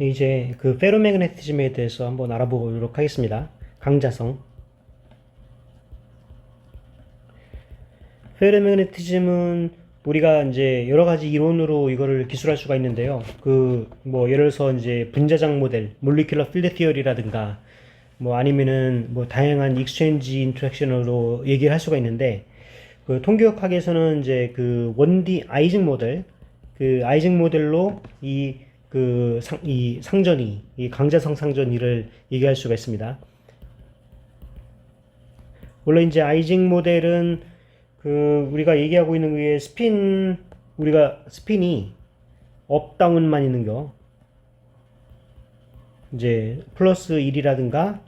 이제 그 페로매그네티즘에 대해서 한번 알아보도록 하겠습니다. 강자성. 페로매그네티즘은 우리가 이제 여러 가지 이론으로 이거를 기술할 수가 있는데요. 그 뭐 예를 들어서 이제 분자장 모델, 몰리큘러 필드 티어리라든가 뭐 아니면은 뭐 다양한 익스체인지 인터랙션으로 얘기를 할 수가 있는데, 그 통계역학에서는 이제 그 1D 아이징 모델, 그 아이징 모델로 이 상전이, 이 강자성 상전이를 얘기할 수가 있습니다. 원래 이제 아이징 모델은 그 우리가 얘기하고 있는 게 우리가 스핀이 업 다운만 있는 거, 이제 플러스 1이라든가,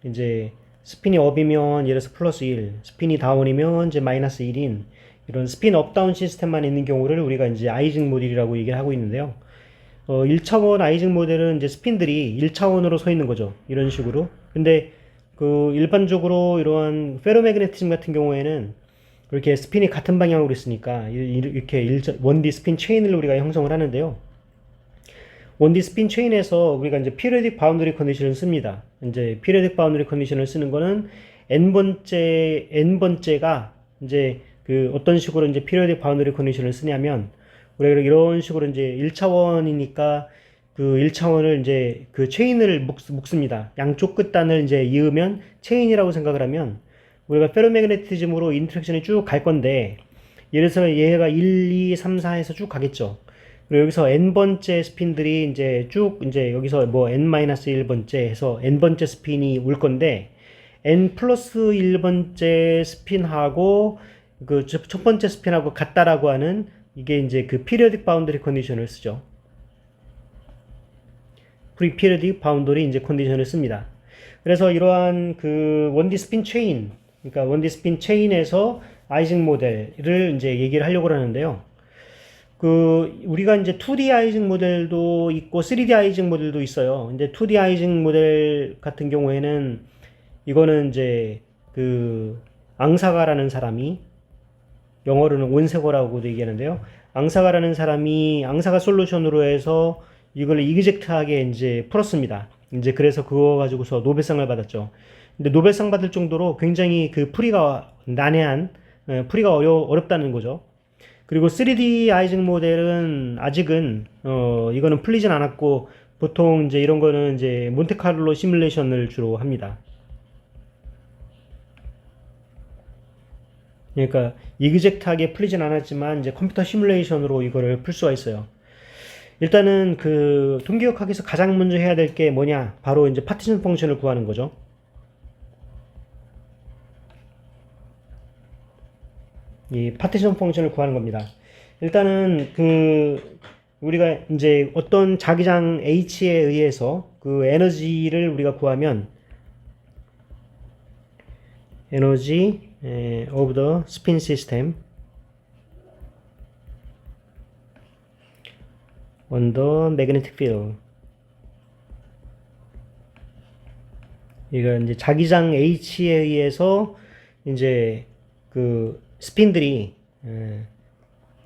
이제 스핀이 업이면 예를 들어서 플러스 1, 스핀이 다운이면 이제 마이너스 1인 이런 스핀 업 다운 시스템만 있는 경우를 우리가 이제 아이징 모델이라고 얘기를 하고 있는데요. 1차원 아이징 모델은 이제 스핀들이 1차원으로 서 있는 거죠. 이런 식으로. 근데 그 일반적으로 이러한 페로매그네티즘 같은 경우에는 이렇게 스핀이 같은 방향으로 있으니까 이렇게 1D 스핀 체인을 우리가 형성을 하는데요. 1D 스핀 체인에서 우리가 이제 periodic boundary condition을 씁니다. 이제 periodic boundary condition을 쓰는 거는 n번째가 이제 그 어떤 식으로 이제 periodic boundary condition을 쓰냐면, 우리가 이런 식으로 이제 1차원이니까 그 1차원을 이제 그 체인을 묶습니다. 양쪽 끝단을 이제 이으면 체인이라고 생각을 하면 우리가 페로매그네티즘으로 인터랙션이 쭉 갈 건데, 예를 들어서 얘가 1, 2, 3, 4에서 쭉 가겠죠. 그리고 여기서 n번째 스핀들이 이제 쭉 이제 여기서 뭐 n-1번째 해서 n번째 스핀이 올 건데, n 플러스 1번째 스핀하고 그 첫 번째 스핀하고 같다라고 하는, 이게 이제 그 periodic boundary condition을 쓰죠. periodic boundary 이제 컨디션을 씁니다. 그래서 이러한 그 1D 스핀 체인, 그러니까 1D 스핀 체인에서 아이징 모델을 이제 얘기를 하려고 하는데요. 그 우리가 이제 2D 아이징 모델도 있고 3D 아이징 모델도 있어요. 이제 2D 아이징 모델 같은 경우에는 이거는 이제 그 앙사가라는 사람이, 영어로는 온세고라고도 얘기하는데요. 앙사가라는 사람이 앙사가 솔루션으로 해서 이걸 이그젝트하게 이제 풀었습니다. 이제 그래서 그거 가지고서 노벨상을 받았죠. 근데 노벨상 받을 정도로 굉장히 그 풀이가 난해한, 풀이가 어렵다는 거죠. 그리고 3D 아이징 모델은 아직은 이거는 풀리진 않았고, 보통 이제 이런 거는 이제 몬테카를로 시뮬레이션을 주로 합니다. 그러니까 이그젝트하게 풀리진 않았지만 이제 컴퓨터 시뮬레이션으로 이거를 풀 수가 있어요. 일단은 그 통계역학에서 가장 먼저 해야 될 게 뭐냐? 바로 이제 파티션 펑션을 구하는 거죠. 이 파티션 펑션을 구하는 겁니다. 일단은 그 우리가 이제 어떤 자기장 H에 의해서 그 에너지를 우리가 구하면, 에너지 of the spin system on the magnetic field. 이거 이제 자기장 H에 의해서 이제 그 스핀들이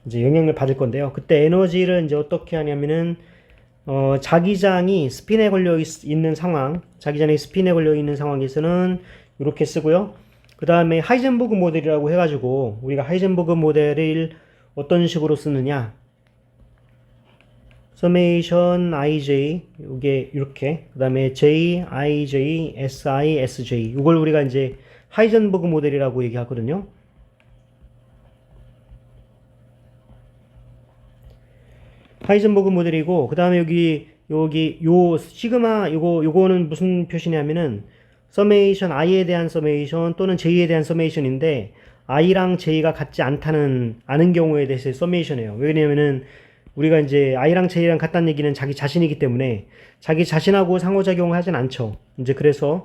이제 영향을 받을 건데요. 그때 에너지를 이제 어떻게 하냐면은 자기장이 스핀에 걸려 있는 상황, 자기장이 스핀에 걸려 있는 상황에서는 이렇게 쓰고요. 그 다음에 하이젠버그 모델이라고 해가지고, 우리가 하이젠버그 모델을 어떤 식으로 쓰느냐, summation ij, 이게 이렇게, 그 다음에 j, ij, si, sj, 이걸 우리가 이제 하이젠버그 모델이라고 얘기하거든요. 하이젠버그 모델이고, 그 다음에 여기 요 시그마, 요거는 무슨 표시냐면은 서메이션 i에 대한 서메이션 또는 j에 대한 서메이션인데, i랑 j가 같지 않은 경우에 대해서 서메이션이에요. 왜냐면은 우리가 이제 i랑 j랑 같다는 얘기는 자기 자신이기 때문에 자기 자신하고 상호작용을 하진 않죠. 이제 그래서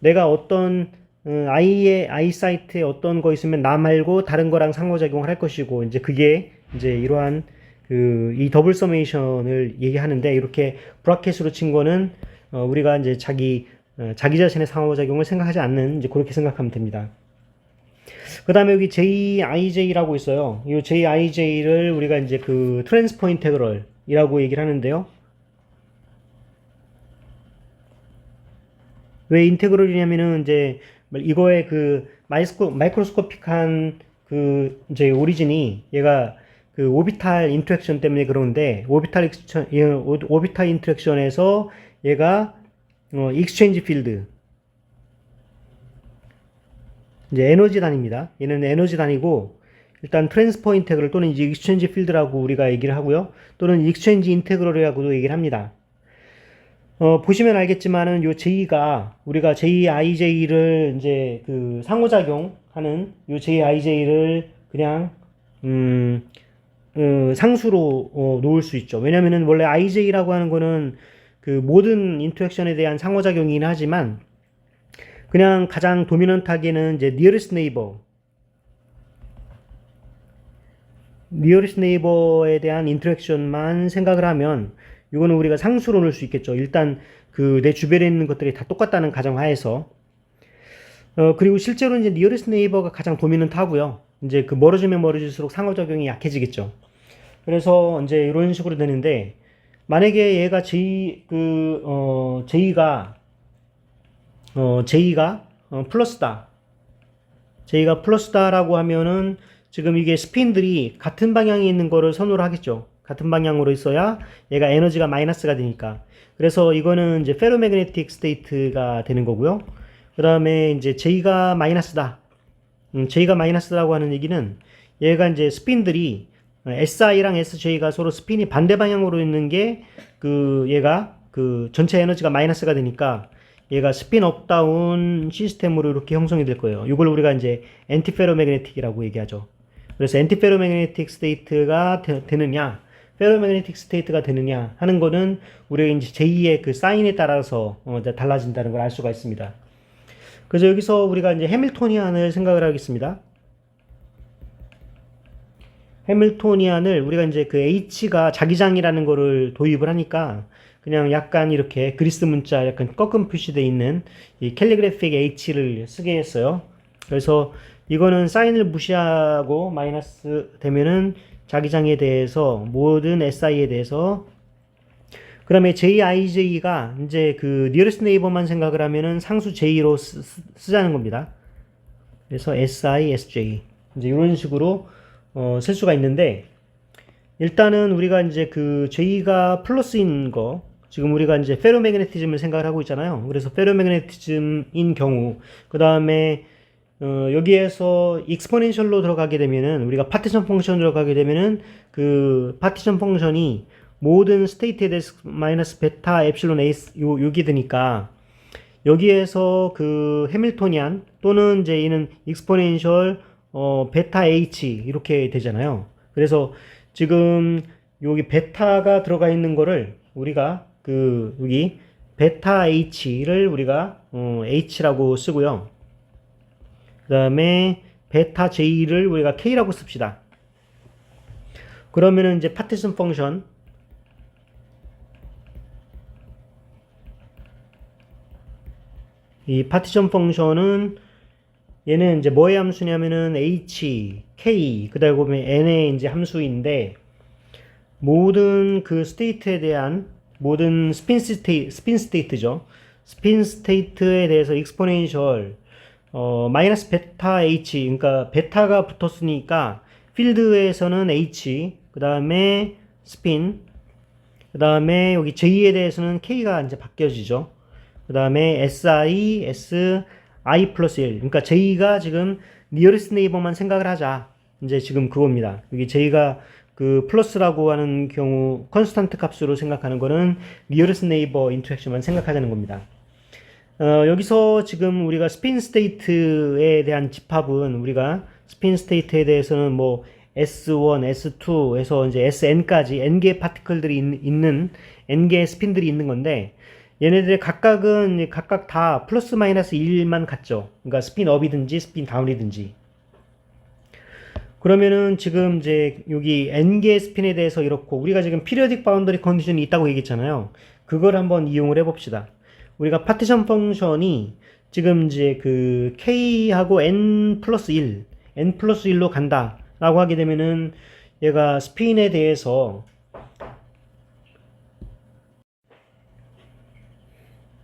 내가 어떤 i 사이트에 어떤 거 있으면 나 말고 다른 거랑 상호작용을 할 것이고, 이제 그게 이제 이러한 이 더블 서메이션을 얘기하는데, 이렇게 브라켓으로 친 거는 우리가 이제 자기 자신의 상호작용을 생각하지 않는, 이제 그렇게 생각하면 됩니다. 그 다음에 여기 JIJ라고 있어요. 이 JIJ를 우리가 이제 그 트랜스포 인테그럴이라고 얘기를 하는데요. 왜 인테그럴이냐면은 이제 이거의 그 마이크로스코픽한 그 이제 오리진이 얘가 그 오비탈 인터랙션 때문에 그러는데 오비탈 인터랙션에서 얘가 익스체인지 필드 이제 에너지 단위입니다. 얘는 에너지 단위고 일단 트랜스퍼 인테그럴 또는 이제 익스체인지 필드라고 우리가 얘기를 하고요. 또는 익스체인지 인테그럴이라고도 얘기를 합니다. 보시면 알겠지만은 요 J가 우리가 JIJ를 이제 그 상호작용하는 요 JIJ를 그냥 상수로 놓을 수 있죠. 왜냐면은 원래 IJ라고 하는 거는 그 모든 인터랙션에 대한 상호작용이긴 하지만 그냥 가장 도미넌트하게는 이제 nearest neighbor에 대한 인터랙션만 생각을 하면 이거는 우리가 상수로 넣을 수 있겠죠. 일단 그 내 주변에 있는 것들이 다 똑같다는 가정하에서 그리고 실제로 이제 nearest neighbor가 가장 도미넌트하고요. 이제 그 멀어지면 멀어질수록 상호작용이 약해지겠죠. 그래서 이제 이런 식으로 되는데 만약에 얘가 J가 플러스다. J가 플러스다라고 하면은 지금 이게 스핀들이 같은 방향에 있는 거를 선호를 하겠죠. 같은 방향으로 있어야 얘가 에너지가 마이너스가 되니까. 그래서 이거는 이제 페로매그네틱 스테이트가 되는 거고요. 그 다음에 이제 J가 마이너스다. J가 마이너스라고 하는 얘기는 얘가 이제 스핀들이 SI랑 SJ가 서로 스핀이 반대 방향으로 있는 게 그 얘가 그 전체 에너지가 마이너스가 되니까 얘가 스핀 업다운 시스템으로 이렇게 형성이 될 거예요. 이걸 우리가 이제 엔티페로매그네틱이라고 얘기하죠. 그래서 엔티페로매그네틱 스테이트가 되느냐, 페로매그네틱 스테이트가 되느냐 하는 거는 우리가 이제 제2의 그 사인에 따라서 달라진다는 걸 알 수가 있습니다. 그래서 여기서 우리가 이제 해밀토니안을 생각을 하겠습니다. 해밀토니안을 우리가 이제 그 H가 자기장이라는 거를 도입을 하니까 그냥 약간 이렇게 그리스 문자 약간 꺾은 표시되어 있는 이 캘리그래픽 H를 쓰게 했어요. 그래서 이거는 사인을 무시하고 마이너스 되면은 자기장에 대해서 모든 SI에 대해서 그 다음에 JIJ가 이제 그 nearest neighbor만 생각을 하면은 상수 J로 쓰자는 겁니다. 그래서 SI, SJ 이제 이런 식으로 쓸 수가 있는데 일단은 우리가 이제 그 J가 플러스인 거 지금 우리가 이제 페로매그네티즘을 생각을 하고 있잖아요. 그래서 페로매그네티즘인 경우 그 다음에 여기에서 익스포넨셜로 들어가게 되면은 우리가 파티션 펑션으로 가게 되면은 그 파티션 펑션이 모든 스테이트에 대해서 마이너스 베타 엡실론 A 요기 되니까 여기에서 그 해밀토니안 또는 이제 얘는 익스포넨셜 베타 H 이렇게 되잖아요. 그래서 지금 여기 베타가 들어가 있는 거를 우리가 그 여기 베타 H를 우리가 H라고 쓰고요. 그 다음에 베타 J를 우리가 K라고 씁시다. 그러면은 이제 파티션 펑션 이 파티션 펑션은 얘는 이제 뭐의 함수냐면은 H, K, 그 다음에 N의 이제 함수인데 모든 그 스테이트에 대한 모든 스핀 스테이트죠. 스핀 스테이트에 대해서 익스포넨셜 마이너스 베타 H 그러니까 베타가 붙었으니까 필드에서는 H 그 다음에 스핀 그 다음에 여기 J에 대해서는 K가 이제 바뀌어지죠. 그 다음에 SI, SI 플러스 1 그러니까 J가 지금 nearest neighbor만 생각을 하자. 이제 지금 그겁니다. 여기 J가 그 플러스라고 하는 경우 컨스탄트 값으로 생각하는 거는 nearest neighbor 인터랙션만 생각하자는 겁니다. 여기서 지금 우리가 스핀 스테이트에 대한 집합은 우리가 스핀 스테이트에 대해서는 뭐 S1, S2 해서 이제 SN까지 N개의 파티클들이 있는 N개의 스핀들이 있는 건데 얘네들의 각각은 각각 다 플러스 마이너스 1만 같죠. 그러니까 스핀 업이든지 스핀 다운이든지. 그러면은 지금 이제 여기 N개의 스핀에 대해서 이렇고 우리가 지금 피리어딕 바운더리 컨디션이 있다고 얘기했잖아요. 그걸 한번 이용을 해봅시다. 우리가 파티션 펑션이 지금 이제 그 K하고 N 플러스 1로 간다 라고 하게 되면은 얘가 스핀에 대해서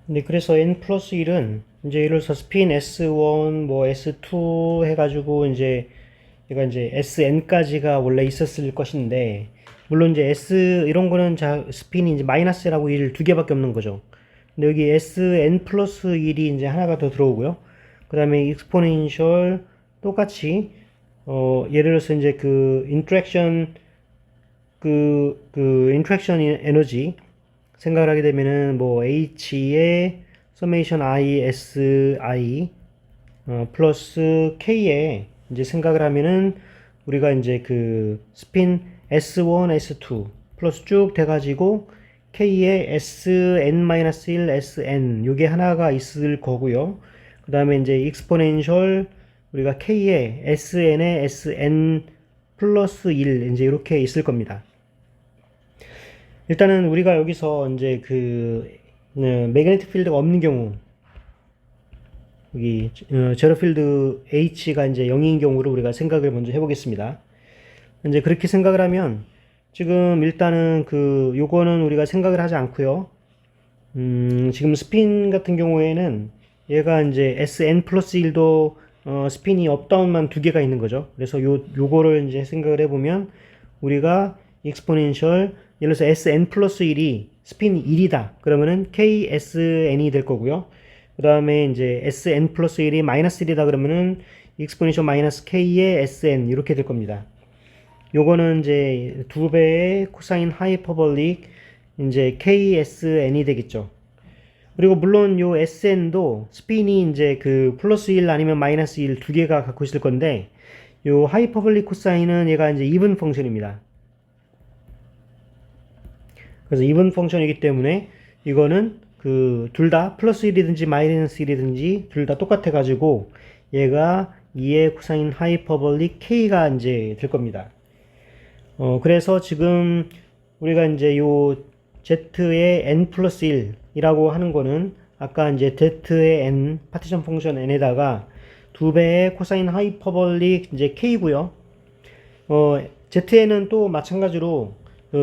근데 그래서 n 플러스 1은 이제 예를 들어서 스핀 S1 뭐 S2 해가지고 이제 얘가 이제 SN까지가 원래 있었을 것인데, 물론 이제 S 이런 거는 스핀이 이제 마이너스라고 1 두 개밖에 없는 거죠. 근데 여기 SN 플러스 1이 이제 하나가 더 들어오고요. 그 다음에 익스포넨셜 똑같이 예를 들어서 이제 인트랙션 에너지 생각을 하게 되면은 뭐 H의 서메이션 ISI 플러스 K에 이제 생각을 하면은 우리가 이제 그 스핀 S1, S2 플러스 쭉 돼가지고 K에 SN-1, SN 요게 하나가 있을 거고요. 그 다음에 이제 익스포넨셜 우리가 K에 SN에 SN 플러스 1 이제 이렇게 있을 겁니다. 일단은 우리가 여기서 이제 매그네틱 필드가 없는 경우 여기 제로 필드 H가 이제 0인 경우를 우리가 생각을 먼저 해보겠습니다. 이제 그렇게 생각을 하면 지금 일단은 요거는 우리가 생각을 하지 않고요. 지금 스핀 같은 경우에는 얘가 이제 SN 플러스 1도 스핀이 업다운만 두 개가 있는 거죠. 그래서 요거를 이제 생각을 해보면 우리가 익스포넨셜 예를 들어서 SN 플러스 1이 스핀 1이다. 그러면은 KSN이 될 거고요. 그 다음에 이제 SN 플러스 1이 마이너스 1이다. 그러면은 익스포넨셜 마이너스 K의 SN 이렇게 될 겁니다. 요거는 이제 두 배의 코사인 하이퍼볼릭 이제 KSN이 되겠죠. 그리고 물론 요 SN도 스핀이 이제 플러스 1 아니면 마이너스 1 두 개가 갖고 있을 건데 요 하이퍼볼릭 코사인은 얘가 이제 이븐 펑션입니다. 그래서 이븐 펑션이기 때문에 이거는 둘 다 플러스 1이든지 마이너스 1이든지 둘 다 똑같아 가지고 얘가 2의 코사인 하이퍼볼릭 K가 이제 될 겁니다. 그래서 지금 우리가 이제 요 Z의 n 플러스 1이라고 하는 거는 아까 이제 Z의 n, 파티션 펑션 n에다가 두 배의 코사인 하이퍼볼릭 이제 K고요. Zn은 또 마찬가지로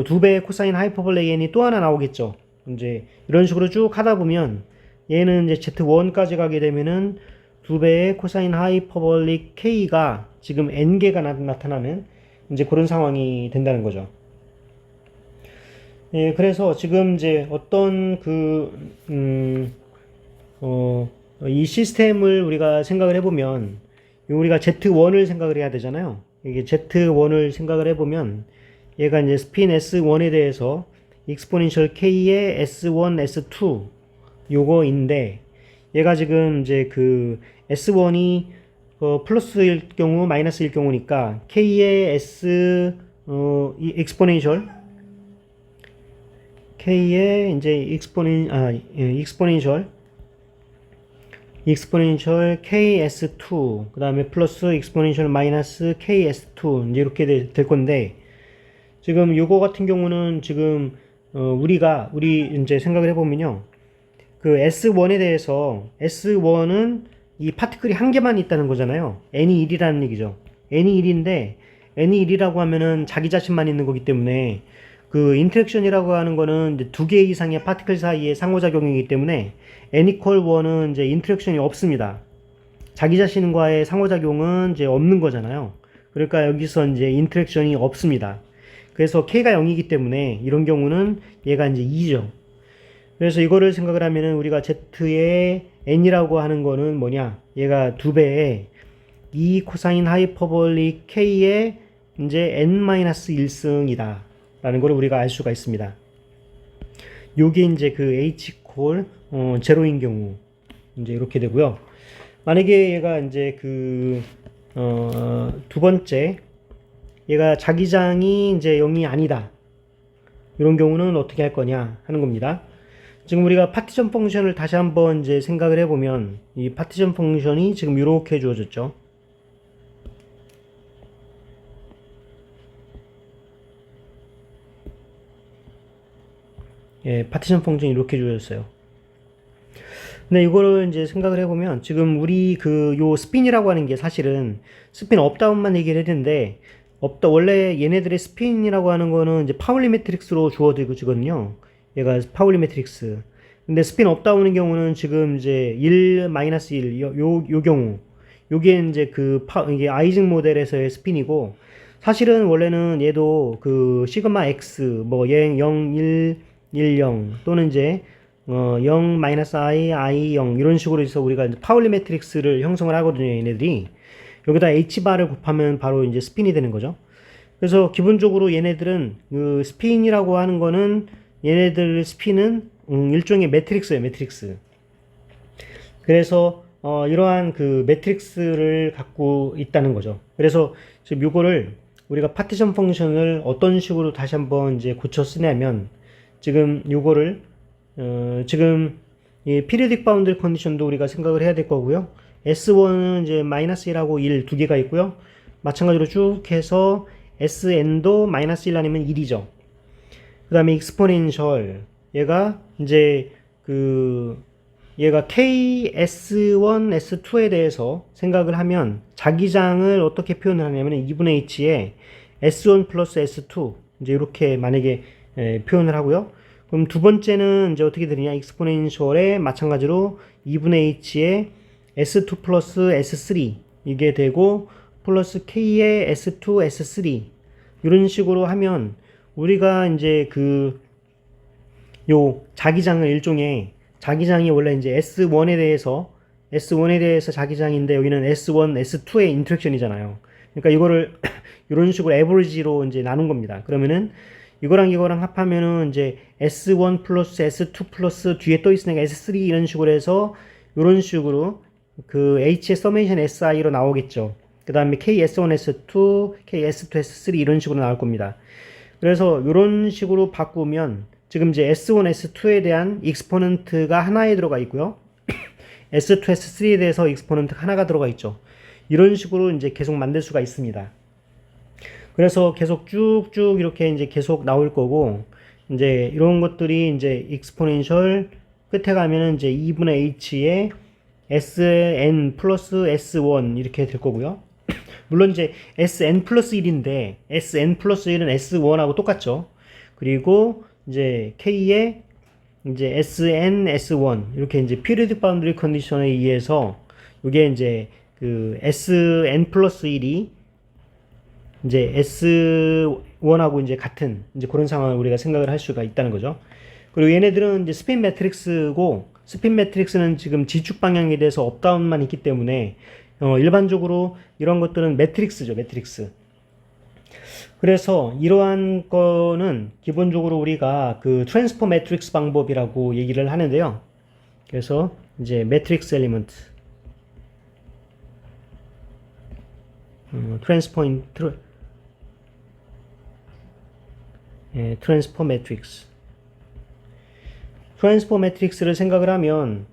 두 배의 코사인 하이퍼볼릭 n이 또 하나 나오겠죠. 이제 이런 식으로 쭉 하다 보면 얘는 이제 Z1까지 가게 되면은 두 배의 코사인 하이퍼볼릭 K가 지금 n개가 나타나는 이제 그런 상황이 된다는 거죠. 예, 그래서 지금 이제 어떤 이 시스템을 우리가 생각을 해보면 우리가 Z1을 생각을 해야 되잖아요. 이게 Z1을 생각을 해보면 얘가 이제 스핀 S1에 대해서 익스포넨셜 K의 S1, S2 요거인데 얘가 지금 이제 S1이 플러스일 경우 마이너스일 경우니까 K의 익스포넨셜 K의 이제 익스포넨셜 KS2 그 다음에 플러스 익스포넨셜 마이너스 KS2 이제 이렇게 될 건데 지금 요거 같은 경우는 지금 우리 이제 생각을 해보면요. S1에 대해서 S1은 이 파티클이 한 개만 있다는 거잖아요. n이 1이라는 얘기죠. n이 1인데 n이 1이라고 하면은 자기 자신만 있는 거기 때문에 인터랙션이라고 하는 거는 이제 두 개 이상의 파티클 사이의 상호작용이기 때문에 n equal 1은 이제 인터랙션이 없습니다. 자기 자신과의 상호작용은 이제 없는 거잖아요. 그러니까 여기서 이제 인터랙션이 없습니다. 그래서 k가 0이기 때문에 이런 경우는 얘가 이제 2죠. 그래서 이거를 생각을 하면은 우리가 z의 n이라고 하는 거는 뭐냐? 얘가 두 배의 2 코사인 하이퍼볼릭 k의 이제 n-1승이다. 라는 걸 우리가 알 수가 있습니다. 요게 이제 h 콜 제로인 경우 이제 이렇게 되고요. 만약에 얘가 이제 두 번째 얘가 자기장이 이제 0이 아니다. 이런 경우는 어떻게 할 거냐 하는 겁니다. 지금 우리가 파티션 펑션을 다시 한번 이제 생각을 해보면 이 파티션 펑션이 지금 이렇게 주어졌죠. 예, 파티션 펑션이 이렇게 주어졌어요. 근데 이거를 이제 생각을 해보면 지금 우리 요 스핀이라고 하는 게 사실은 스핀 업다운만 얘기를 했는데 원래 얘네들의 스핀이라고 하는 거는 이제 파울리 매트릭스로 주어지거든요. 얘가 파울리 매트릭스. 근데 스핀 업다운인 경우는 지금 이제 1, 마이너스 1, 요 경우. 요게 이제 이게 아이징 모델에서의 스핀이고, 사실은 원래는 얘도 그 시그마 X, 뭐, 0, 1, 1, 0, 또는 이제, 0, 마이너스 I 0, 이런 식으로 해서 우리가 이제 파울리 매트릭스를 형성을 하거든요, 얘네들이. 여기다 H바를 곱하면 바로 이제 스핀이 되는 거죠. 그래서 기본적으로 얘네들은 그 스핀이라고 하는 거는 얘네들 스핀은 일종의 매트릭스예요, 매트릭스. 그래서 이러한 그 매트릭스를 갖고 있다는 거죠. 그래서 지금 요거를 우리가 파티션 펑션을 어떤 식으로 다시 한번 이제 고쳐 쓰냐면 지금 요거를 지금 이 피리딕 바운드리 컨디션도 우리가 생각을 해야 될 거고요. S1은 이제 마이너스 1하고 1 두 개가 있고요. 마찬가지로 쭉 해서 SN도 마이너스 1 아니면 1이죠. 그 다음에 익스포넨셜 얘가 이제 얘가 KS1, S2에 대해서 생각을 하면 자기장을 어떻게 표현을 하냐면 2분의 H에 S1 플러스 S2 이제 이렇게 만약에 표현을 하고요. 그럼 두 번째는 이제 어떻게 되느냐, 익스포넨셜에 마찬가지로 2분의 H에 S2 플러스 S3 이게 되고 플러스 K의 S2, S3 이런 식으로 하면 우리가 이제 요 자기장을 일종의 자기장이 원래 이제 S1에 대해서 자기장인데 여기는 S1, S2의 인터랙션이잖아요. 그러니까 이거를 이런 식으로 에버리지로 이제 나눈 겁니다. 그러면은 이거랑 합하면은 이제 S1 플러스 S2 플러스 뒤에 또 있으니까 S3 이런 식으로 해서 이런 식으로 그 H의 서메이션 SI로 나오겠죠. 그 다음에 KS1, S2, KS2, S3 이런 식으로 나올 겁니다. 그래서 이런 식으로 바꾸면 지금 이제 S1, S2에 대한 익스포넌트가 하나에 들어가 있고요. S2, S3에 대해서 익스포넌트가 하나가 들어가 있죠. 이런 식으로 이제 계속 만들 수가 있습니다. 그래서 계속 쭉쭉 이렇게 이제 계속 나올 거고, 이제 이런 것들이 이제 익스포넨셜 끝에 가면은 이제 2분의 H에 Sn 플러스 S1 이렇게 될 거고요. 물론 이제 Sn 플러스 1인데 Sn 플러스 1은 S1하고 똑같죠. 그리고 이제 K의 이제 Sn, S1 이렇게 이제 피리드 바운드리 컨디션에 의해서 이게 이제 그 Sn 플러스 1이 이제 S1하고 이제 같은 이제 그런 상황을 우리가 생각을 할 수가 있다는 거죠. 그리고 얘네들은 이제 스핀 매트릭스고, 스핀 매트릭스는 지금 지축 방향에 대해서 업다운만 있기 때문에 일반적으로 이런 것들은 매트릭스죠, 매트릭스. 그래서 이러한 거는 기본적으로 우리가 그 트랜스포 매트릭스 방법이라고 얘기를 하는데요. 그래서 이제 매트릭스 엘리먼트, 트랜스포 매트릭스. 트랜스포 매트릭스를 생각을 하면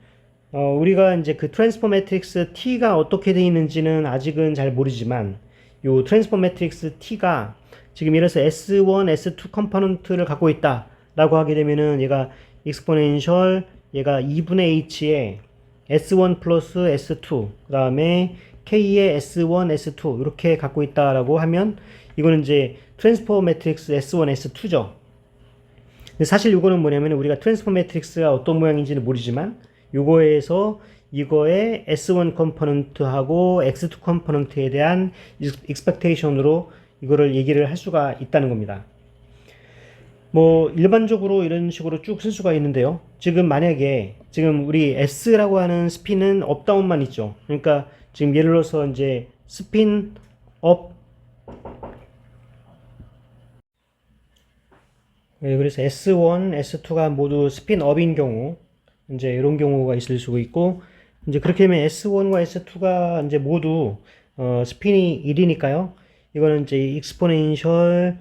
우리가 이제 그 트랜스포 매트릭스 T가 어떻게 되어 있는지는 아직은 잘 모르지만 요 트랜스포 매트릭스 T가 지금 이래서 S1, S2 컴포넌트를 갖고 있다 라고 하게 되면은 얘가 익스포넨셜 얘가 2분의 H에 S1 플러스 S2 그 다음에 K의 S1, S2 이렇게 갖고 있다 라고 하면 이거는 이제 트랜스포 매트릭스 S1, S2죠. 근데 사실 이거는 뭐냐면 우리가 트랜스포 매트릭스가 어떤 모양인지는 모르지만 요거에서 이거의 S1 컴포넌트하고 X2 컴포넌트에 대한 익스펙테이션으로 이거를 얘기를 할 수가 있다는 겁니다. 뭐 일반적으로 이런 식으로 쭉 쓸 수가 있는데요. 지금 만약에 지금 우리 S라고 하는 스핀은 업다운만 있죠. 그러니까 지금 예를 들어서 이제 스핀 업, 그래서 S1, S2가 모두 스핀 업인 경우 이제 이런 경우가 있을 수가 있고, 이제 그렇게 되면 S1과 S2가 이제 모두 스핀이 1이니까요. 이거는 이제 익스포넨셜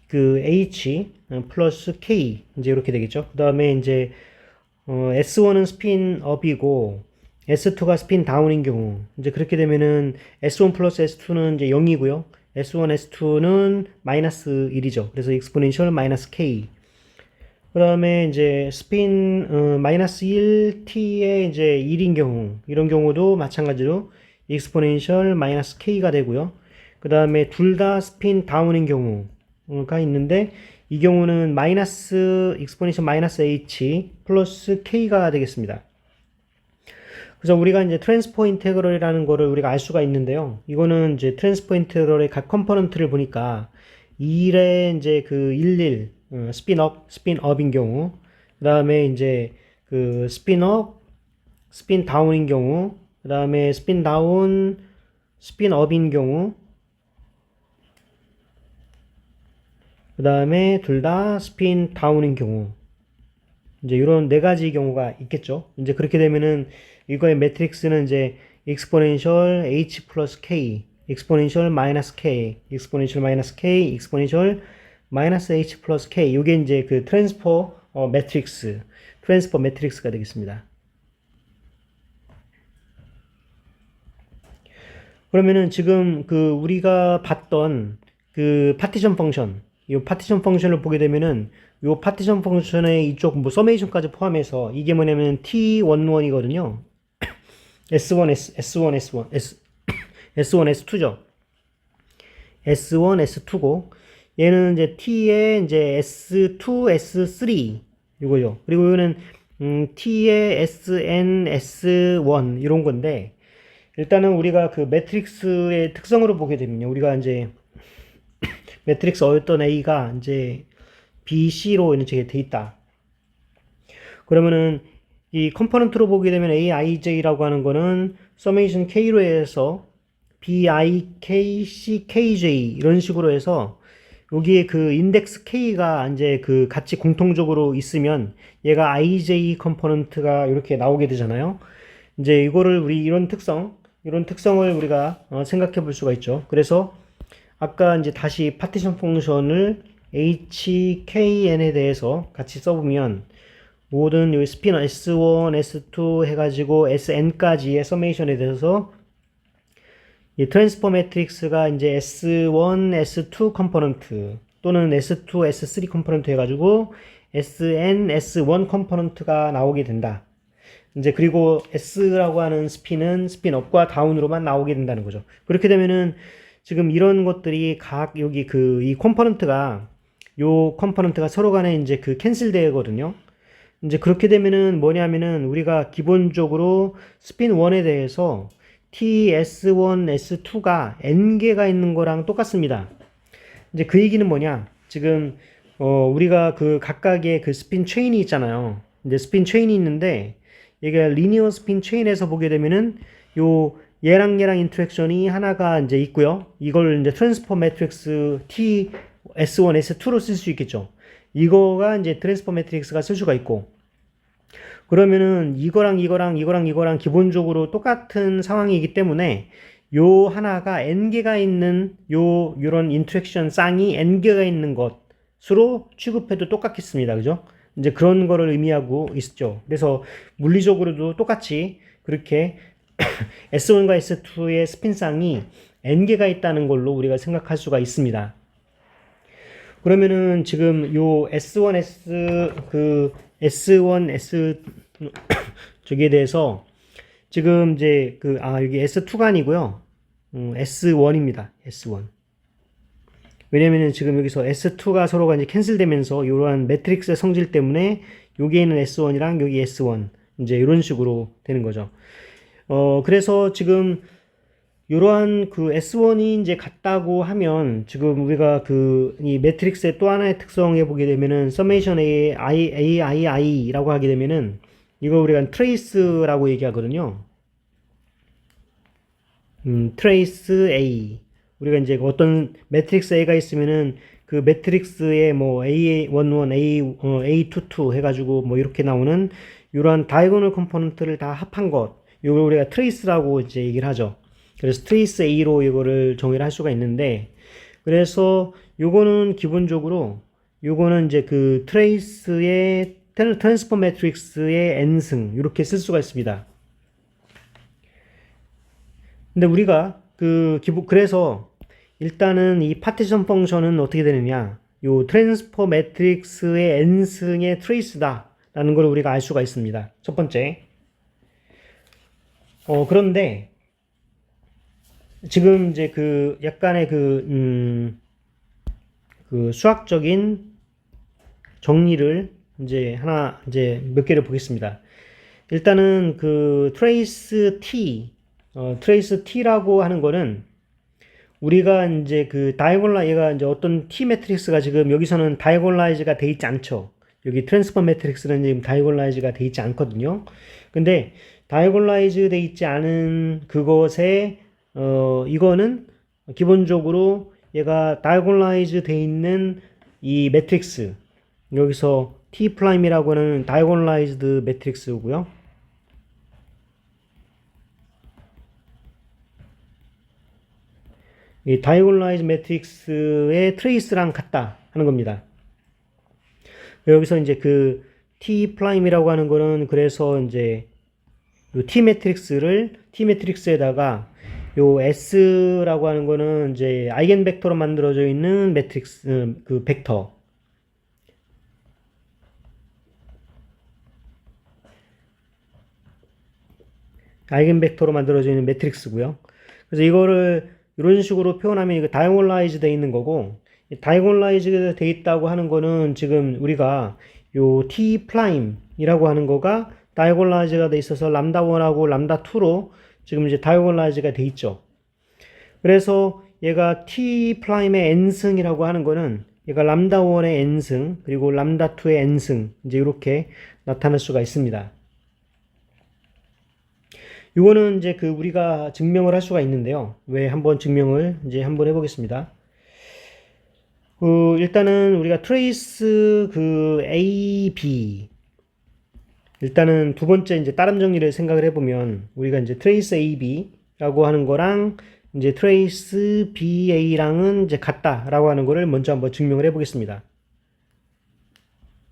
그 H 플러스 K 이제 이렇게 되겠죠. 그 다음에 이제 S1은 스핀 업이고 S2가 스핀 다운인 경우 이제 그렇게 되면은 S1 플러스 S2는 이제 0이고요. S1, S2는 마이너스 1이죠. 그래서 익스포넨셜 마이너스 K. 그 다음에 이제 스핀 마이너스 1t의 이제 1인 경우 이런 경우도 마찬가지로 익스포넨셜 마이너스 K가 되고요. 그 다음에 둘 다 스핀 다운인 경우 가 있는데 이 경우는 마이너스 익스포넨셜 마이너스 h 플러스 k가 되겠습니다. 그래서 우리가 이제 트랜스포 인테그럴이라는 거를 우리가 알 수가 있는데요. 이거는 이제 트랜스포 인테그럴의 각 컴포넌트를 보니까 1의 이제 그 11 스핀업인 경우, 그 다음에 이제 그 스핀업, 스핀다운인 경우, 그 다음에 스핀다운, 스핀업인 경우, 그 다음에 둘 다 스핀다운인 경우, 이제 이런 네 가지 경우가 있겠죠. 이제 그렇게 되면은 이거의 매트릭스는 이제 exponential h 플러스 k, exponential 마이너스 k, exponential 마이너스 k, exponential 마이너스 h 플러스 k. 이게 이제 그 트랜스포 매트릭스, 트랜스포 매트릭스가 되겠습니다. 그러면은 지금 그 우리가 봤던 그 파티션 펑션, 이 파티션 펑션을 보게 되면은 이 파티션 펑션의 이쪽 뭐 서메이션까지 포함해서 이게 뭐냐면 T11이거든요. S1, S1, S1, S1, S2죠. S1, S2고 얘는 이제 T의 이제 S2, S3 이거죠. 그리고 이거는 T의 SN, S1 이런 건데 일단은 우리가 그 매트릭스의 특성으로 보게 되면요. 우리가 이제 매트릭스 어떤 A가 이제 BC로 이렇게 돼 있다. 그러면은 이 컴포넌트로 보게 되면 AIJ라고 하는 거는 서메이션 K로 해서 BI, KC, KJ 이런 식으로 해서 여기에 그 인덱스 K가 이제 그 같이 공통적으로 있으면 얘가 IJ 컴포넌트가 이렇게 나오게 되잖아요. 이제 이거를 우리 이런 특성을 우리가 생각해 볼 수가 있죠. 그래서 아까 이제 다시 파티션 펑션을 HKN에 대해서 같이 써보면 모든 여기 스피너 S1, S2 해가지고 SN까지의 서메이션에 대해서 이 트랜스포 매트릭스가 이제 S1, S2 컴포넌트 또는 S2, S3 컴포넌트 해가지고 SN, S1 컴포넌트가 나오게 된다. 이제 그리고 S라고 하는 스핀은 스핀업과 다운으로만 나오게 된다는 거죠. 그렇게 되면은 지금 이런 것들이 각 여기 그 이 컴포넌트가 서로 간에 이제 그 캔슬 되거든요. 이제 그렇게 되면은 뭐냐면은 우리가 기본적으로 스핀 1에 대해서 TS1, S2가 N개가 있는 거랑 똑같습니다. 이제 그 얘기는 뭐냐? 지금 우리가 그 각각의 그 스핀 체인이 있잖아요. 이제 스핀 체인이 있는데 이게 리니어 스핀 체인에서 보게 되면은 요 얘랑 인터랙션이 하나가 이제 있고요. 이걸 이제 트랜스포 매트릭스 T S1, S2로 쓸 수 있겠죠. 이거가 이제 트랜스포 매트릭스가 쓸 수가 있고 그러면은 이거랑 기본적으로 똑같은 상황이기 때문에 요 하나가 n개가 있는 요런 인터랙션 쌍이 n개가 있는 것으로 취급해도 똑같겠습니다. 그죠? 이제 그런 거를 의미하고 있죠. 그래서 물리적으로도 똑같이 그렇게 S1과 S2의 스핀쌍이 n개가 있다는 걸로 우리가 생각할 수가 있습니다. 그러면은 지금 요 S1, S1, S 저기에 대해서 지금 이제 여기 S2가 아니고요. S1입니다. S1. 왜냐면은 지금 여기서 S2가 서로가 이제 캔슬되면서 이러한 매트릭스의 성질 때문에 여기에 있는 S1이랑 여기 S1 이제 이런 식으로 되는 거죠. 그래서 지금 이러한 그 S1이 이제 같다고 하면 지금 우리가 이 매트릭스의 또 하나의 특성에 보게 되면은 서메이션 AII라고 하게 되면은 이거 우리가 트레이스라고 얘기하거든요. 트레이스 A. 우리가 이제 어떤 매트릭스 A가 있으면은 그 매트릭스에 뭐 A11, A22 해가지고 뭐 이렇게 나오는 이러한 다이고널 컴포넌트를 다 합한 것. 이걸 우리가 트레이스라고 이제 얘기를 하죠. 그래서 트레이스 A로 이거를 정의를 할 수가 있는데, 그래서 요거는 기본적으로 요거는 이제 그 트레이스의 트랜스포 매트릭스의 n승 이렇게 쓸 수가 있습니다. 근데 우리가 그래서 일단은 이 파티션 펑션은 어떻게 되느냐? 요 트랜스포 매트릭스의 n승의 트레이스다라는 걸 우리가 알 수가 있습니다. 첫 번째. 그런데 지금 이제 그 약간의 그 수학적인 정리를 이제 몇 개를 보겠습니다. 일단은 그 트레이스 T라고 하는 거는 우리가 이제 그 얘가 이제 어떤 T 매트릭스가 지금 여기서는 다이고널라이즈가 돼 있지 않죠. 여기 트랜스퍼 매트릭스는 지금 다이고널라이즈가 돼 있지 않거든요. 근데 다이고널라이즈 돼 있지 않은 그것에 이거는 기본적으로 얘가 다이고널라이즈 돼 있는 이 매트릭스, 여기서 T 프라임이라고 하는 다이고널라이즈드 매트릭스고요. 이 다이고널라이즈 매트릭스의 트레이스랑 같다 하는 겁니다. 여기서 이제 그 T 프라임이라고 하는 거는 그래서 이제 요 T 매트릭스에다가 요 S라고 하는 거는 이제 아이겐 벡터로 만들어져 있는 매트릭스, 그 벡터. 아이겐 벡터로 만들어져 있는 매트릭스고요. 그래서 이거를 이런 식으로 표현하면 이거 다이고널라이즈 돼 있는 거고, 다이고널라이즈 돼 있다고 하는 거는 지금 우리가 요 T 프라임이라고 하는 거가 다이고널라이즈가 돼 있어서 람다1하고 람다2로 지금 이제 다이고널라이즈가 돼 있죠. 그래서 얘가 T 프라임의 n승이라고 하는 거는 얘가 람다1의 n승 그리고 람다2의 n승 이제 이렇게 나타날 수가 있습니다. 이거는 이제 그 우리가 증명을 할 수가 있는데요. 왜 한번 증명을 이제 한번 해보겠습니다. 일단은 우리가 트레이스 그 A, B 일단은 두 번째 이제 따름 정리를 생각을 해보면 우리가 이제 트레이스 A, B라고 하는 거랑 이제 트레이스 B, A랑은 이제 같다라고 하는 거를 먼저 한번 증명을 해보겠습니다.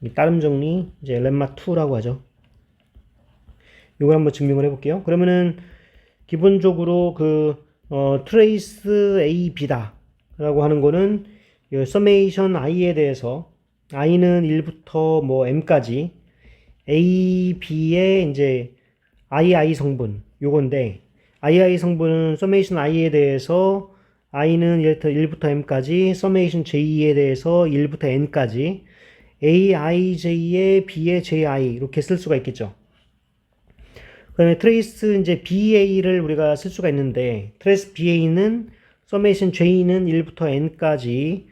이 따름 정리 이제 렘마 2라고 하죠. 이걸 한번 증명을 해볼게요. 그러면은 기본적으로 트레이스 A, B다 라고 하는 거는 이 서메이션 I에 대해서 I는 1부터 뭐 M까지 A, B의 이제 II 성분 요건데 II 성분은 서메이션 I에 대해서 I는 1부터 M까지 서메이션 J에 대해서 1부터 N까지 AIJ에 B에 JI 이렇게 쓸 수가 있겠죠. 그 다음에 트레이스 이제 BA를 우리가 쓸 수가 있는데 트레이스 BA는 서메이션 J는 1부터 N까지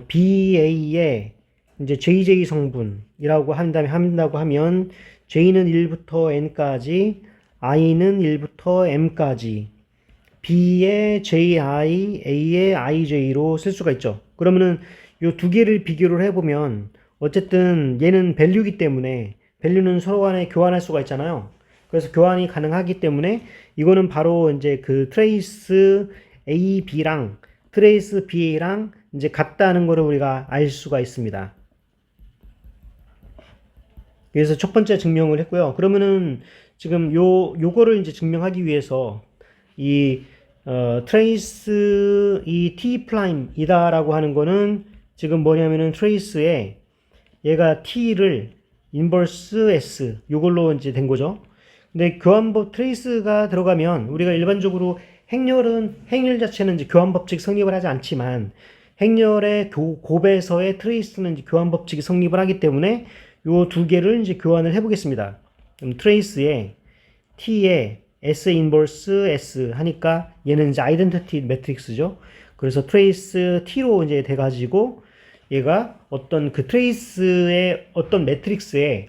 BA의 이제 JJ 성분이라고 한다고 하면 J는 1부터 N까지 I는 1부터 M까지 B의 JI, A의 IJ로 쓸 수가 있죠. 그러면은 이 두 개를 비교를 해보면 어쨌든 얘는 밸류이기 때문에 밸류는 서로 간에 교환할 수가 있잖아요. 그래서 교환이 가능하기 때문에 이거는 바로 이제 그 트레이스 A, B랑 트레이스 BA랑 이제 같다는 거를 우리가 알 수가 있습니다. 그래서 첫 번째 증명을 했고요. 그러면은 지금 요거를 이제 증명하기 위해서 트레이스 이 T 프라임이다라고 하는 거는 지금 뭐냐면은 트레이스에 얘가 T를 인버스 S 요걸로 이제 된 거죠. 근데 교환법 트레이스가 들어가면 우리가 일반적으로 행렬 자체는 이제 교환법칙 성립을 하지 않지만 행렬의 곱에서의 트레이스는 이제 교환법칙이 성립을 하기 때문에 요 두 개를 이제 교환을 해보겠습니다. 그럼 트레이스에 T에 S 인버스 S 하니까 얘는 이제 아이덴티티 매트릭스죠. 그래서 트레이스 T로 이제 돼가지고 얘가 어떤 그 트레이스의 어떤 매트릭스의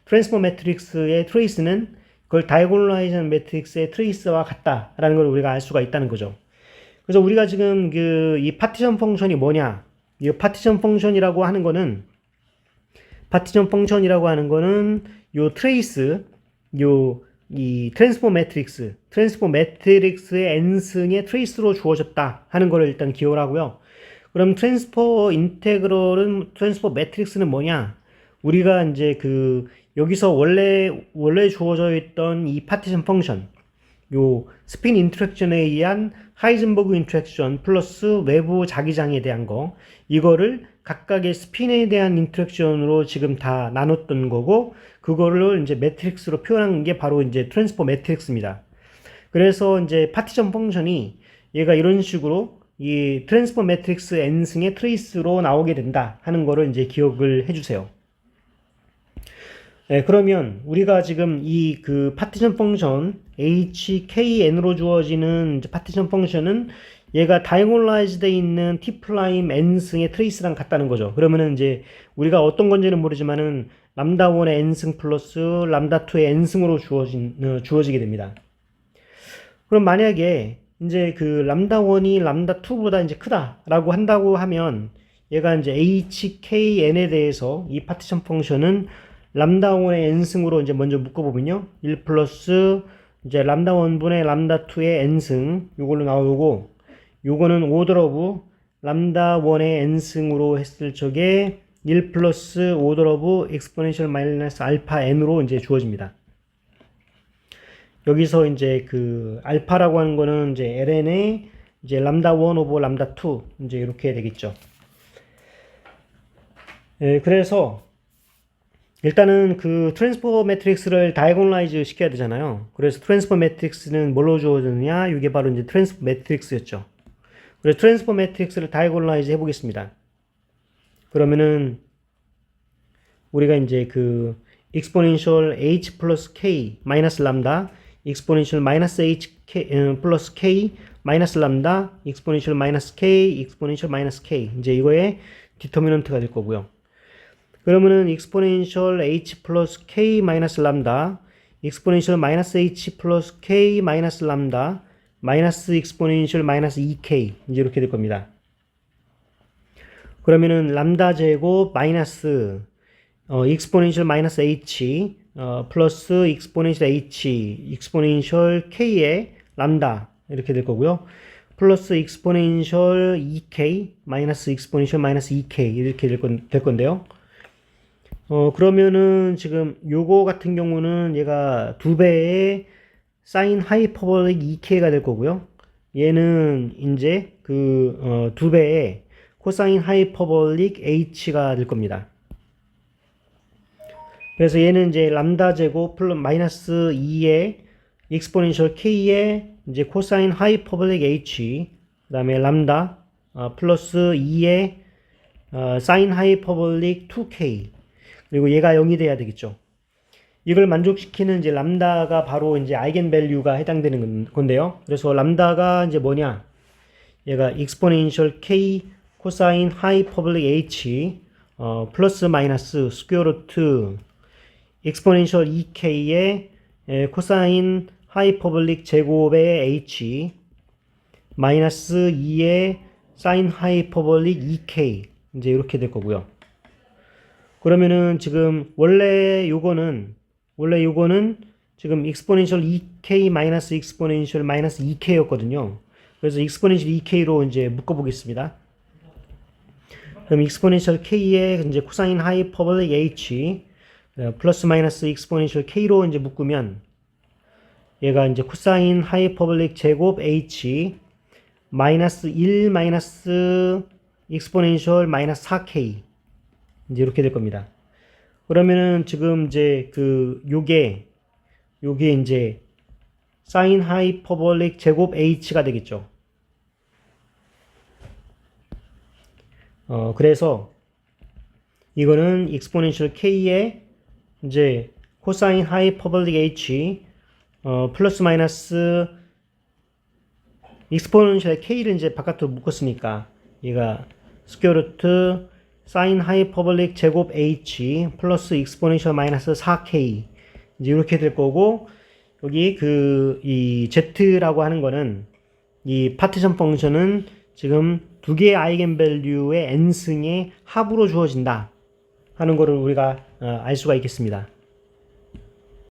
트랜스포 매트릭스의 트레이스는 그걸 다이고널라이즈 매트릭스의 트레이스와 같다라는 걸 우리가 알 수가 있다는 거죠. 그래서 우리가 지금 이 파티션 펑션이 뭐냐? 이 파티션 펑션이라고 하는 거는 요 트레이스, 이 트랜스포 매트릭스의 n승의 트레이스로 주어졌다 하는 거를 일단 기억을 하고요. 그럼 트랜스포 매트릭스는 뭐냐? 우리가 이제 여기서 원래 주어져 있던 이 파티션 펑션, 요 스핀 인터랙션에 의한 하이즌버그 인터랙션 플러스 외부 자기장에 대한 거, 이거를 각각의 스핀에 대한 인터랙션으로 지금 다 나눴던 거고, 그거를 이제 매트릭스로 표현한 게 바로 이제 트랜스포 매트릭스입니다. 그래서 이제 파티션 펑션이 얘가 이런 식으로 이 트랜스포 매트릭스 n승의 트레이스로 나오게 된다 하는 거를 이제 기억을 해주세요. 네, 그러면 우리가 지금 이 그 파티션 펑션 HKN으로 주어지는 파티션 펑션은 얘가 다이고널라이즈 돼 있는 T 프라임 N승의 트레이스랑 같다는 거죠. 그러면은 이제 우리가 어떤 건지는 모르지만은 람다 1의 N승 플러스 람다 2의 N승으로 주어지게 됩니다. 그럼 만약에 이제 그 람다 1이 람다 2보다 이제 크다라고 한다고 하면 얘가 이제 HKN에 대해서 이 파티션 펑션은 람다 1의 n승으로 이제 먼저 묶어보면요. 1 플러스 이제 람다 1분의 람다 2의 n승 요걸로 나오고 요거는 오더 오브 람다 1의 n승으로 했을 적에 1 플러스 오더 오브 exponential 마이너스 알파 n으로 이제 주어집니다. 여기서 이제 그 알파라고 하는 거는 이제 ln의 이제 람다 1 오브 람다 2 이제 이렇게 되겠죠. 예, 그래서 일단은 그 트랜스포 매트릭스를 다이고널라이즈 시켜야 되잖아요. 그래서 트랜스포 매트릭스는 뭘로 주어졌느냐? 이게 바로 이제 트랜스포 매트릭스였죠. 그래서 트랜스포 매트릭스를 다이고널라이즈 해보겠습니다. 그러면은 우리가 이제 그 exponential h 플러스 k 마이너스 람다, exponential 마이너스 h 플러스 k 마이너스 람다, exponential 마이너스 k, exponential 마이너스 k 이제 이거의 디터미넌트가 될 거고요. 그러면은 exponential h 플러스 k 마이너스 람다, exponential 마이너스 h 플러스 k 마이너스 람다, 마이너스 exponential 마이너스 2k 이제 이렇게 될 겁니다. 그러면은 람다 제곱 마이너스 exponential 마이너스 h 플러스 exponential h exponential k의 람다 이렇게 될 거고요. 플러스 exponential 2k 마이너스 exponential 마이너스 2k 이렇게 될 건데요. 그러면은 지금 요거 같은 경우는 얘가 2배의 사인 하이퍼볼릭 2k가 될 거고요. 얘는 이제 그 2배의 코사인 하이퍼볼릭 h가 될 겁니다. 그래서 얘는 이제 람다 제곱 플러스 마이너스 2의 exponential k의 이제 코사인 하이퍼볼릭 h 그다음에 람다 플러스 2의 사인 하이퍼볼릭 2k 그리고 얘가 0이 돼야 되겠죠. 이걸 만족시키는 이제 람다가 바로 이제 아이겐밸류가 해당되는 건데요. 그래서 람다가 이제 뭐냐? 얘가 exponential k 코사인 하이퍼볼릭 h 플러스 마이너스 스퀘어 루트 exponential 2k의 코사인 하이퍼볼릭 제곱의 h 마이너스 2의 사인 하이퍼볼릭 2k 이제 이렇게 될 거고요. 그러면은 지금 원래 요거는 지금 exponential 2k 마이너스 exponential 마이너스 2k였거든요. 그래서 exponential 2k로 이제 묶어 보겠습니다. 그럼 exponential k의 이제 코사인 하이퍼볼릭 h 플러스 마이너스 exponential k로 이제 묶으면 얘가 이제 코사인 하이퍼볼릭 제곱 h 마이너스 1 마이너스 exponential 마이너스 4k 이제 이렇게 될 겁니다. 그러면은 지금 이제 그 요게 이제 사인 하이퍼볼릭 제곱 h가 되겠죠. 그래서 이거는 exponential k의 이제 코사인 하이퍼볼릭 h 플러스 마이너스 exponential k를 이제 바깥으로 묶었으니까 얘가 스퀘어 루트 사인 하이퍼볼릭 제곱 h 플러스 exponential 마이너스 4k 이제 이렇게 될 거고 여기 이 z라고 하는 거는 이 파티션 펑션은 지금 두 개의 아이겐밸류의 n승의 합으로 주어진다 하는 거를 우리가 알 수가 있겠습니다.